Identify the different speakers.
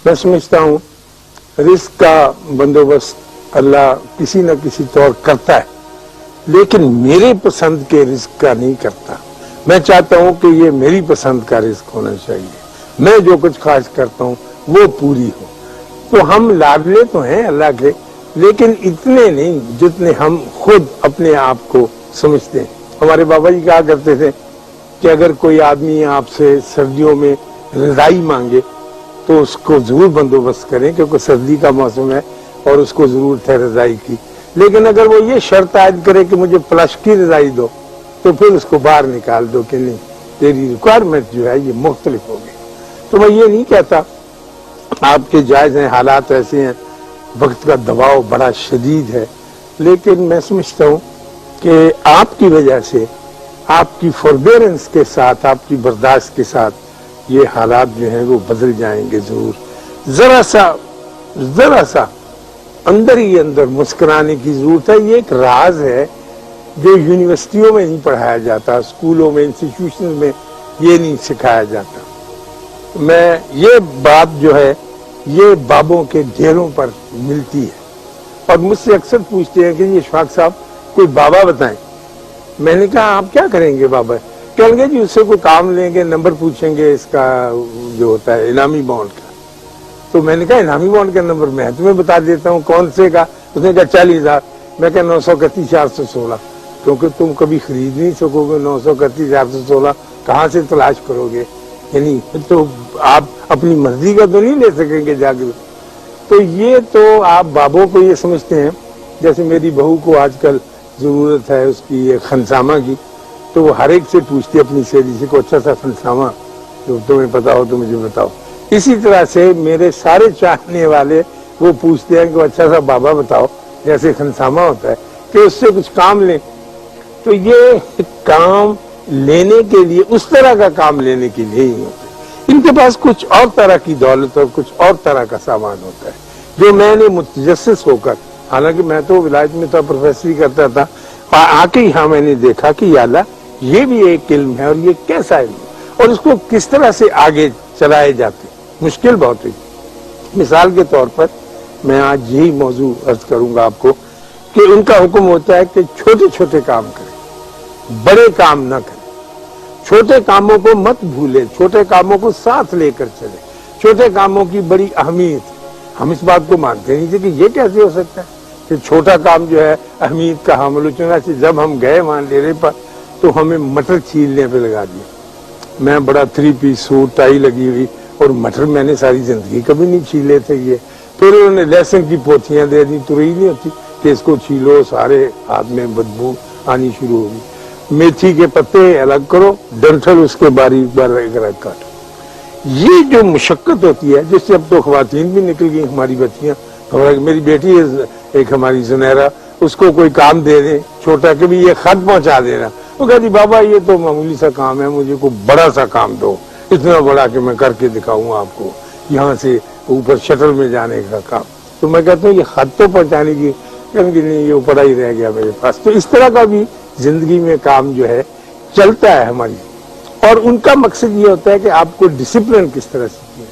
Speaker 1: میں سمجھتا ہوں رزق کا بندوبست اللہ کسی نہ کسی طور کرتا ہے، لیکن میرے پسند کے رزق کا نہیں کرتا۔ میں چاہتا ہوں کہ یہ میری پسند کا رزق ہونا چاہیے، میں جو کچھ خواہش کرتا ہوں وہ پوری ہو۔ تو ہم لاڈلے تو ہیں اللہ کے، لیکن اتنے نہیں جتنے ہم خود اپنے آپ کو سمجھتے ہیں۔ ہمارے بابا جی کہا کرتے تھے کہ اگر کوئی آدمی آپ سے سردیوں میں رضائی مانگے تو اس کو ضرور بندوبست کریں، کیونکہ سردی کا موسم ہے اور اس کو ضرورت ہے رضائی کی، لیکن اگر وہ یہ شرط عائد کرے کہ مجھے پلش کی رضائی دو تو پھر اس کو باہر نکال دو کہ نہیں، تیری ریکوائرمنٹ جو ہے یہ مختلف ہوگی۔ تو میں یہ نہیں کہتا، آپ کے جائز ہیں، حالات ایسے ہیں، وقت کا دباؤ بڑا شدید ہے، لیکن میں سمجھتا ہوں کہ آپ کی وجہ سے، آپ کی فوربیرنس کے ساتھ، آپ کی برداشت کے ساتھ یہ حالات جو ہیں وہ بدل جائیں گے ضرور۔ ذرا سا اندر ہی اندر مسکرانے کی ضرورت ہے۔ یہ ایک راز ہے جو یونیورسٹیوں میں نہیں پڑھایا جاتا، اسکولوں میں، انسٹیٹیوشن میں یہ نہیں سکھایا جاتا۔ میں یہ بات جو ہے یہ بابوں کے ڈھیروں پر ملتی ہے، اور مجھ سے اکثر پوچھتے ہیں کہ یہ اشفاق صاحب کوئی بابا بتائیں۔ میں نے کہا آپ کیا کریں گے بابا؟ کہیں گے جی اس سے کوئی کام لیں گے، نمبر پوچھیں گے اس کا جو ہوتا ہے انعامی بانڈ کا۔ تو میں نے کہا انعامی بانڈ کا نمبر میں تمہیں بتا دیتا ہوں، کون سے کا؟ اس نے کہا 40,000۔ میں کہا 931,416، کیونکہ تم کبھی خرید نہیں سکو گے، 931,416 کہاں سے تلاش کرو گے؟ یعنی تو آپ اپنی مرضی کا تو نہیں لے سکیں گے جا کے۔ تو یہ تو آپ بابوں کو یہ سمجھتے ہیں، جیسے میری بہو کو آج کل ضرورت ہے اس کی ایک خنسامہ کی، تو وہ ہر ایک سے پوچھتی ہے اپنی سہیلی سے کو اچھا سا خنسامہ جو تمہیں پتا ہو تو مجھے بتاؤ۔ اسی طرح سے میرے سارے چاہنے والے وہ پوچھتے ہیں کہ وہ اچھا سا بابا بتاؤ، جیسے خنسامہ ہوتا ہے، کہ اس سے کچھ کام لیں۔ تو یہ کام لینے کے لیے، اس طرح کا کام لینے کے لیے ہی ہوتا ہے۔ ان کے پاس کچھ اور طرح کی دولت اور کچھ اور طرح کا سامان ہوتا ہے، جو میں نے متجسس ہو کر، حالانکہ میں تو ولایت میں تھا، پروفیسری کرتا تھا، آ کے یہاں میں نے دیکھا کہ یا اللہ یہ بھی ایک علم ہے، اور یہ کیسا علم ہے، اور اس کو کس طرح سے آگے چلائے جاتے، مشکل بہت ہوئی۔ مثال کے طور پر میں آج یہی موضوع عرض کروں گا آپ کو کہ ان کا حکم ہوتا ہے کہ چھوٹے چھوٹے کام کریں، بڑے کام نہ کریں، چھوٹے کاموں کو مت بھولیں، چھوٹے کاموں کو ساتھ لے کر چلیں، چھوٹے کاموں کی بڑی اہمیت۔ ہم اس بات کو مانتے نہیں تھے کہ یہ کیسے ہو سکتا ہے کہ چھوٹا کام جو ہے اہمیت کا حامل ہو۔ چنانچہ جب ہم گئے وہاں ڈیرے پر تو ہمیں مٹر چھیلنے پہ لگا دیا۔ میں بڑا 3 پیس سوٹ، ٹائی لگی ہوئی، اور مٹر میں نے ساری زندگی کبھی نہیں چھیلے تھے یہ۔ پھر انہوں نے لہسن کی پوتیاں دے دی، ترئی نہیں ہوتی کہ اس کو چھیلو، سارے ہاتھ میں بدبو آنی شروع ہوگی۔ میتھی کے پتے الگ کرو، ڈنٹل اس کے باریک باریک کاٹو۔ یہ جو مشقت ہوتی ہے، جس سے اب تو خواتین بھی نکل گئی، ہماری بچیاں، میری بیٹی ہے ایک ہماری زنیرہ، اس کو کوئی کام دے دیں چھوٹا کہ بھی یہ خط پہنچا دینا، وہ کہتی بابا یہ تو معمولی سا کام ہے، مجھے کوئی بڑا سا کام دو، اتنا بڑا کہ میں کر کے دکھاؤں آپ کو، یہاں سے اوپر شٹل میں جانے کا کام۔ تو میں کہتا ہوں یہ خط تو پہنچانے کی، کہ نہیں یہ اوپر ہی رہ گیا میرے پاس۔ تو اس طرح کا بھی زندگی میں کام جو ہے چلتا ہے ہماری، اور ان کا مقصد یہ ہوتا ہے کہ آپ کو ڈسپلن کس طرح سے